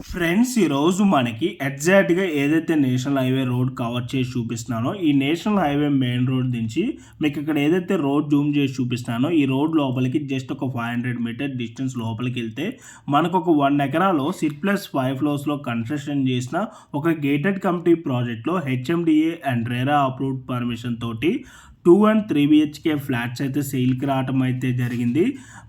Friends, ఈరోజు మనకి ఎగ్జాక్ట్గా ఏదైతే నేషనల్ హైవే రోడ్ కవర్ చేసి చూపిస్తున్నానో ఈ నేషనల్ హైవే మెయిన్ రోడ్ నుంచి మీకు ఇక్కడ ఏదైతే రోడ్ జూమ్ చేసి చూపిస్తున్నానో ఈ రోడ్ లోపలికి జస్ట్ ఒక 500 మీటర్ డిస్టెన్స్ లోపలికి వెళ్తే మనకు ఒక 1 ఎకరాలో +5 ఫ్లోర్స్లో కన్స్ట్రక్షన్ చేసిన ఒక గేటెడ్ కమిటీ ప్రాజెక్ట్లో HMDA and RERA approved permission తోటి 2 and 3 బిహెచ్కే ఫ్లాట్స్ అయితే సేల్కి రావటం అయితే జరిగింది.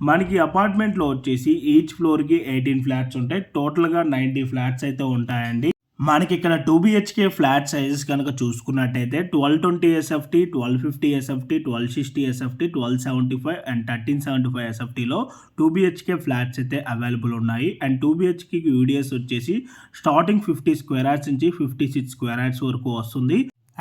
మనకి అపార్ట్మెంట్లో వచ్చేసి ఈచ్ ఫ్లోర్కి 18 ఫ్లాట్స్ ఉంటాయి. టోటల్గా 90 ఫ్లాట్స్ అయితే ఉంటాయండి. మనకి ఇక్కడ 2 బిహెచ్కే ఫ్లాట్ సైజెస్ కనుక చూసుకున్నట్టయితే 1220 SFT, 1250 SFT, 1260 SFT, 1275 and 1375 ఎస్ఎఫ్టీలో 2 BHK flats అయితే అవైలబుల్ ఉన్నాయి. అండ్ 2 బిహెచ్కేకి యూడిఎస్ వచ్చేసి స్టార్టింగ్ 50 స్క్వేర్ యార్డ్స్ నుంచి 56 స్క్వేర్ యార్డ్స్ వరకు వస్తుంది.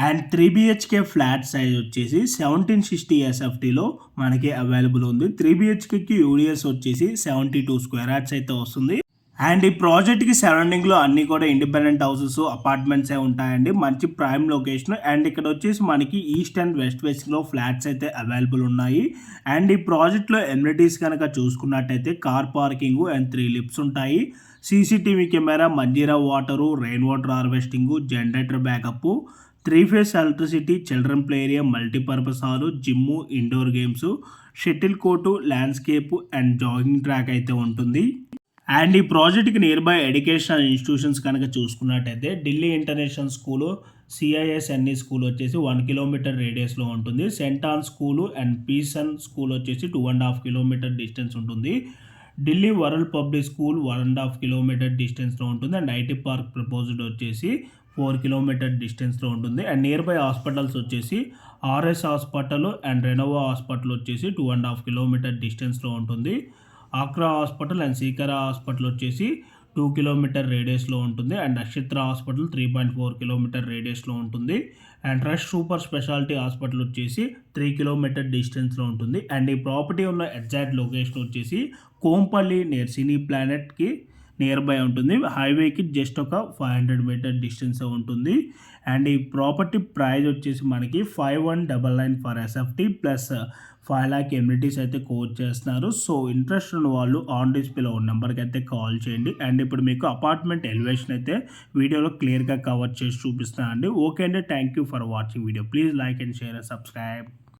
అండ్ 3 బిహెచ్కే ఫ్లాట్ సైజ్ వచ్చేసి 1760 ఎస్ఎఫ్టీలో మనకి అవైలబుల్ ఉంది. 3 బిహెచ్కేకి యూడిఎస్ వచ్చేసి 72 స్క్వేర్ యార్డ్స్ అయితే వస్తుంది. అండ్ ఈ ప్రాజెక్ట్కి సరౌండింగ్లో అన్నీ కూడా ఇండిపెండెంట్ హౌసెస్, అపార్ట్మెంట్సే ఉంటాయండి. మంచి ప్రైమ్ లొకేషన్. అండ్ ఇక్కడ వచ్చేసి మనకి ఈస్ట్ అండ్ వెస్ట్ ఫేసింగ్లో ఫ్లాట్స్ అయితే అవైలబుల్ ఉన్నాయి. అండ్ ఈ ప్రాజెక్ట్లో ఎమ్యూనిటీస్ కనుక చూసుకున్నట్టయితే కార్ పార్కింగ్ అండ్ 3 లిఫ్ట్స్ ఉంటాయి. CCTV camera, Manjira water, rain water harvesting, generator backup, 3 phase electricity, children play area, multipurpose hall, gym, indoor games, shuttle court, landscape and jogging track అయితే ఉంటుంది. And ఈ ప్రాజెక్ట్కి near by educational institutions కనుక చూసుకున్నట్టయితే Delhi international school, CISNE school వచ్చేసి 1 kilometer రేడియస్లో ఉంటుంది. St Ann school and పీసన్ స్కూల్ వచ్చేసి 2.5 కిలోమీటర్ డిస్టెన్స్ ఉంటుంది. Delhi world public school 1.5 kilometer డిస్టెన్స్లో ఉంటుంది. అండ్ ఐటీ పార్క్ ప్రపోజ్డ్ వచ్చేసి 4 కిలోమీటర్ డిస్టెన్స్లో ఉంటుంది. అండ్ నియర్ బై హాస్పిటల్స్ వచ్చేసి RS hospital and Renova hospital వచ్చేసి 2.5 కిలోమీటర్ డిస్టెన్స్లో ఉంటుంది. ఆక్రా హాస్పిటల్ అండ్ సీకరా హాస్పిటల్ వచ్చేసి 2 కిలోమీటర్ రేడియస్లో ఉంటుంది. అండ్ నక్షత్ర హాస్పిటల్ 3.4 కిలోమీటర్ రేడియస్లో ఉంటుంది. And rush super speciality hospital వచ్చేసి 3 కిలోమీటర్ డిస్టెన్స్లో ఉంటుంది. అండ్ ఈ ప్రాపర్టీ ఉన్న ఎగ్జాక్ట్ లొకేషన్ వచ్చేసి కోంపల్లి నియర్ సినీ ప్లానెట్కి నియర్ బై ఉంటుంది. హైవేకి జస్ట్ ఒక 500 మీటర్ డిస్టెన్స్ ఉంటుంది. అండ్ ఈ ప్రాపర్టీ ప్రైస్ వచ్చేసి మనకి 5199 for SFT plus 5 lakh amenities అయితే కోట్ చేస్తున్నారు. సో ఇంట్రెస్ట్ ఉన్న వాళ్ళు ఆన్ డిస్ప్లేలో ఉన్న నెంబర్కి అయితే కాల్ చేయండి. అండ్ ఇప్పుడు మీకు అపార్ట్మెంట్ ఎలివేషన్ అయితే వీడియోలో క్లియర్గా కవర్ చేసి చూపిస్తాను అండి. ఓకే అండి, thank you for watching video. Please like and share and subscribe.